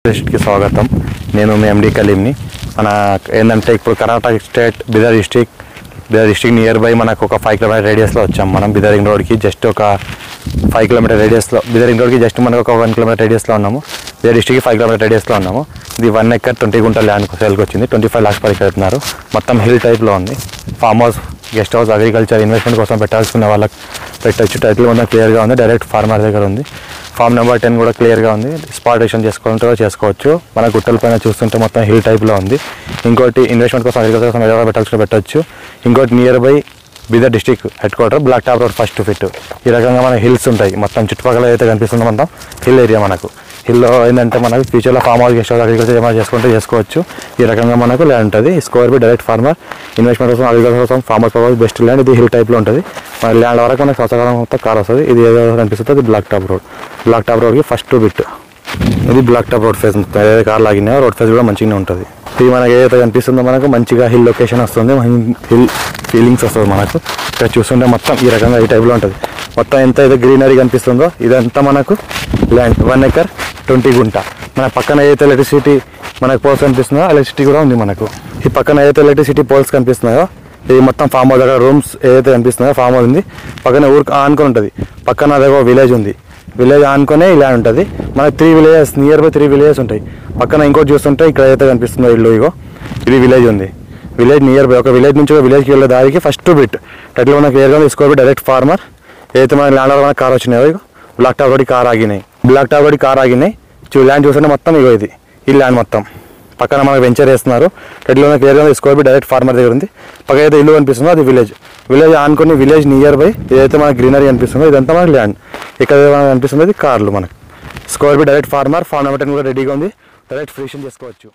కి స్వాగతం. నేను మీ ఎండి కలీంని. మన ఏంటంటే ఇప్పుడు Karnataka state Bidar district near by మనకు ఒక 5 కిలోమీటర్ రేడియస్లో వచ్చాం. మనం బిదర్ రింగ్ రోడ్కి జస్ట్ ఒక 5 కిలోమీటర్ రేడియస్లో, బిదర్ రింగ్ రోడ్కి జస్ట్ మనకు ఒక 1 కిలోమీటర్ రేడియస్లో ఉన్నాము. బిదర్ డిస్ట్రిక్ట్కి 5 కిలోమీటర్ రేడియస్లో ఉన్నాము. ఇది 1 ఎకర్ 20 గుంటల ల్యాండ్ సేల్కి వచ్చింది. 25 lakhs పైకి పెడుతున్నారు. మొత్తం హిల్ టైప్లో ఉంది. Form house, guest house, agriculture investment కోసం పెట్టాల్సిన వాళ్ళకి పెట్టచ్చు. టైటిల్ మొత్తం క్లియర్గా ఉంది. డైరెక్ట్ ఫార్మర్ దగ్గర ఉంది. ఫామ్ నెంబర్ 10 కూడా క్లియర్గా ఉంది. స్పాట్ రేషన్ చేసుకోవాలంటే చేసుకోవచ్చు. మన గుట్టల పైన చూస్తుంటే మొత్తం హిల్ టైప్లో ఉంది. ఇంకోటి ఇన్వెస్ట్మెంట్ కోసం, అగ్రికల్చర్ కోసం ఎవరైనా పెట్టాల్సిన పెట్టచ్చు. ఇంకోటి near by Bidar district head quarter, black top road first fit. ఈ రకంగా మన హిల్స్ ఉంటాయి. మొత్తం చుట్టుపక్కల అయితే కనిపిస్తుందో మొత్తం హిల్ ఏరియా. మనకు హిల్లో ఏంటంటే మనకు ఫ్యూచర్లో farm house, guest house, agriculture ఏమైనా చేసుకుంటే చేసుకోవచ్చు. ఈ రకంగా మనకు ల్యాండ్ ఉంటుంది. Square by direct farmer, investment కోసం, అగ్రికల్చర్ కోసం, farm house purpose best land. ఇది హిల్ టైప్లో ఉంటుంది. మన ల్యాండ్ వరకు మనకు సంవత్సరాల మొత్తం కార్ వస్తుంది. ఇది ఏదో కనిపిస్తుంది, అది బ్లాక్ టాప్ రోడ్కి ఫస్ట్ బిట్. ఇది బ్లాక్ టాప్ రోడ్ ఫేస్. ఏదైతే కార్ లాగినాయో రోడ్ ఫేస్ కూడా మంచిగానే ఉంటుంది. ఇది మనకి ఏదైతే కనిపిస్తుందో మనకు మంచిగా హిల్ లొకేషన్ వస్తుంది. హిల్ ఫీలింగ్స్ వస్తుంది మనకు. ఇక్కడ చూస్తుంటే మొత్తం ఈ రకంగా ఈ టైప్లో ఉంటుంది. మొత్తం ఎంత అయితే గ్రీనరీ కనిపిస్తుందో ఇదంతా మనకు ల్యాండ్ 1 ఎకర్ 20 గుంట. మన పక్కన ఏదైతే ఎలక్ట్రిసిటీ మనకు పోల్స్ కనిపిస్తుందో ఎలక్ట్రిసిటీ కూడా ఉంది మనకు. ఈ పక్కన ఏదైతే ఎలక్ట్రిసిటీ పోల్స్ కనిపిస్తున్నాయో ఇది మొత్తం ఫామ్ హౌస్. దగ్గర రూమ్స్ ఏదైతే కనిపిస్తున్నాయో ఫామ్ హౌస్ ఉంది. పక్కన ఊరికి ఆనుకొని ఉంటుంది. పక్కన అదే విలేజ్ ఉంది. విలేజ్ ఆనుకొనే ఇలా ఉంటుంది. మనకు 3 విలేజెస్, నియర్ బై 3 విలేజెస్ ఉంటాయి. పక్కన ఇంకోటి చూస్తుంటే ఇక్కడ ఏదైతే కనిపిస్తుందో ఇల్లు, ఇగో ఇది విలేజ్ ఉంది. విలేజ్ నియర్ బై ఒక విలేజ్ నుంచి ఒక విలేజ్కి వెళ్ళే దారికి ఫస్ట్ బిట్. టైటిల్ మనకు క్లియర్గా తీసుకోబి డైరెక్ట్ ఫార్మర్. ఏదైతే మన ల్యాండ్ మనకు కార్ వచ్చినాయో ఇగో బ్లాక్ టాప్ రోడ్కి కార్ ఆగినాయి. ల్యాండ్ చూస్తుంటే మొత్తం ఇగో ఇది ఈ ల్యాండ్ మొత్తం. పక్కన మనకు వెంచర్ వేస్తున్నారు. టైటిల్ మనకు క్లియర్గా తీసుకోబి డైరెక్ట్ ఫార్మర్ దగ్గర ఉంది. పక్కన ఏదైతే ఇల్లు కనిపిస్తుందో అది విలేజ్ ఆనుకొని విలేజ్ నియర్ బై ఏదైతే మనకు గ్రీనరీ కనిపిస్తుందో ఇదంతా మనకు ల్యాండ్. ఇక్కడ మనకు కనిపిస్తుంది అది కార్లు. మనకు square by direct farmer. Farm number 10 కూడా రెడీగా ఉంది. డైరెక్ట్ ఫ్రీషన్ చేసుకోవచ్చు.